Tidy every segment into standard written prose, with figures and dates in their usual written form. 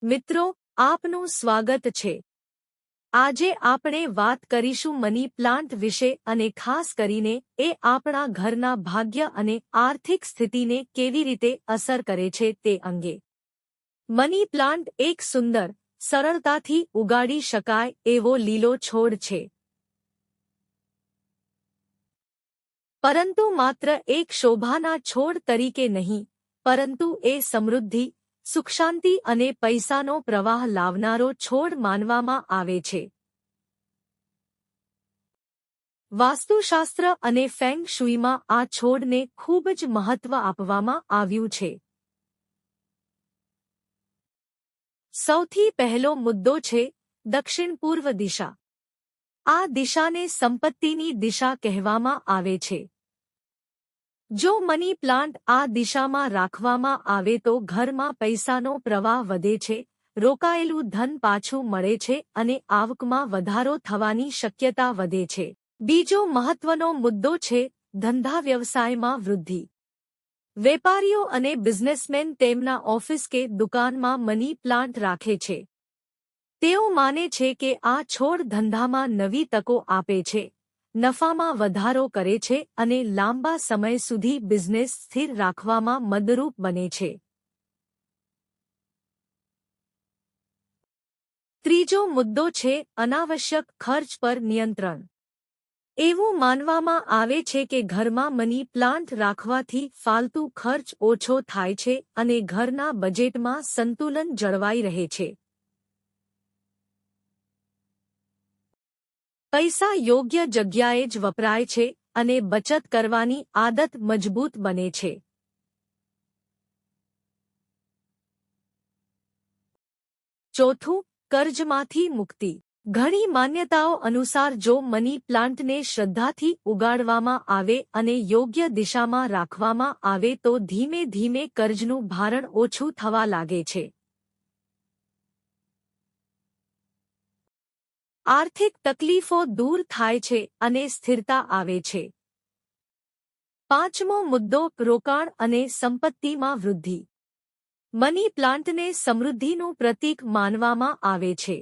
મિત્રો, આપનું સ્વાગત છે। આજે આપણે વાત કરીશું મની પ્લાન્ટ વિશે અને ખાસ કરીને એ આપણા ઘરના ભાગ્ય અને આર્થિક સ્થિતિને કેવી રીતે અસર કરે છે તે અંગે। મની પ્લાન્ટ એક સુંદર, સરળતાથી ઉગાડી શકાય એવો લીલો છોડ છે, પરંતુ માત્ર એક શોભાના છોડ તરીકે નહીં, પરંતુ એ સમૃદ્ધિ, સુખશાંતિ અને પૈસાનો પ્રવાહ લાવનારો છોડ માનવામાં આવે છે। વાસ્તુશાસ્ત્ર અને ફેંગ શુઈમાં આ છોડને ખૂબ જ મહત્વ આપવામાં આવ્યું છે। સૌથી પહેલો મુદ્દો છે દક્ષિણ પૂર્વ દિશા। આ દિશાને સંપત્તિની દિશા કહેવામાં આવે છે। જો મની પ્લાન્ટ આ દિશામાં રાખવામાં આવે તો ઘરમાં પૈસાનો પ્રવાહ વધે છે, રોકાયેલું ધન પાછું મળે છે અને આવકમાં વધારો થવાની શક્યતા વધે છે। બીજો મહત્વનો મુદ્દો છે ધંધા વ્યવસાયમાં વૃદ્ધિ। વેપારીઓ અને બિઝનેસમેન તેમના ઓફિસ કે દુકાનમાં મની પ્લાન્ટ રાખે છે। તેઓ માને છે કે આ છોડ ધંધામાં નવી તકો આપે છે, નફામાં વધારો કરે છે અને લાંબા સમય સુધી બિઝનેસ સ્થિર રાખવામાં મદદરૂપ બને છે। ત્રીજો મુદ્દો છે અનાવશ્યક ખર્ચ પર નિયંત્રણ। એવું માનવામાં આવે છે કે ઘરમાં મની પ્લાન્ટ રાખવાથી ફાલતુ ખર્ચ ઓછો થાય છે અને ઘરના બજેટમાં સંતુલન જળવાઈ રહે છે। પૈસા યોગ્ય જગ્યાએ જ વપરાય છે અને બચત કરવાની આદત મજબૂત બને છે। ચોથું, કર્જમાંથી મુક્તિ। ઘણી માન્યતાઓ અનુસાર જો મની પ્લાન્ટને શ્રદ્ધાથી ઉગાડવામાં આવે અને યોગ્ય દિશામાં રાખવામાં આવે તો ધીમે ધીમે કર્જનું ભારણ ઓછું થવા લાગે છે। આર્થિક તકલીફો દૂર થાય છે અને સ્થિરતા આવે છે। પાંચમો મુદ્દો રોકાણ અને સંપત્તિમાં વૃદ્ધિ। મની પ્લાન્ટને સમૃદ્ધિનું પ્રતીક માનવામાં આવે છે,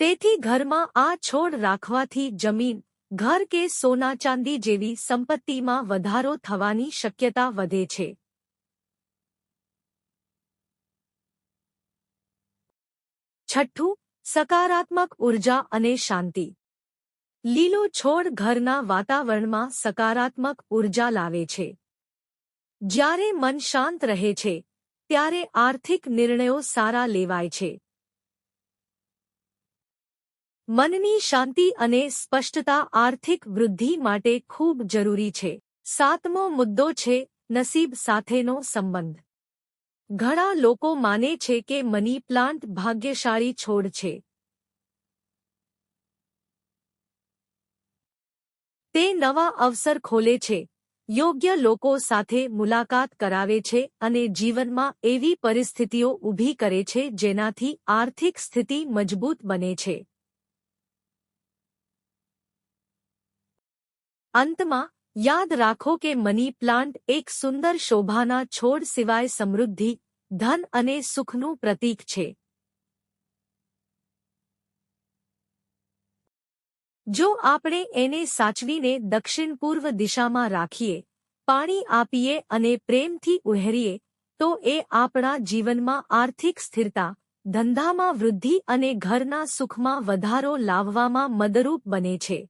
તેથી ઘરમાં આ છોડ રાખવાથી જમીન, ઘર કે સોના ચાંદી જેવી સંપત્તિમાં વધારો થવાની શક્યતા વધે છે। છઠ્ઠું, સકારાત્મક ઉર્જા અને શાંતિ। લીલો છોડ ઘરના વાતાવરણમાં સકારાત્મક ઉર્જા લાવે છે। જ્યારે મન શાંત રહે છે, ત્યારે આર્થિક નિર્ણયો સારા લેવાય છે। મનની શાંતિ અને સ્પષ્ટતા આર્થિક વૃદ્ધિ માટે ખૂબ જરૂરી છે। સાતમો મુદ્દો છે નસીબ સાથેનો સંબંધ। ઘણા લોકો માને છે કે મની પ્લાન્ટ ભાગ્યશાળી છોડ છે। તે નવા અવસર ખોલે છે, યોગ્ય લોકો સાથે મુલાકાત કરાવે છે અને જીવનમાં એવી પરિસ્થિતિઓ ઊભી કરે છે જેનાથી આર્થિક સ્થિતિ મજબૂત બને છે। અંતમાં, યાદ રાખો કે મની પ્લાન્ટ એક સુંદર શોભાના છોડ સિવાય સમૃદ્ધિ, ધન અને સુખનું પ્રતીક છે। જો આપણે એને સાચવીને દક્ષિણ પૂર્વ દિશામાં રાખીએ, પાણી આપીએ અને પ્રેમથી ઉહેરીએ, તો એ આપણા જીવનમાં આર્થિક સ્થિરતા, ધંધામાં વૃદ્ધિ અને ઘરના સુખમાં વધારો લાવવામાં મદદરૂપ બને છે।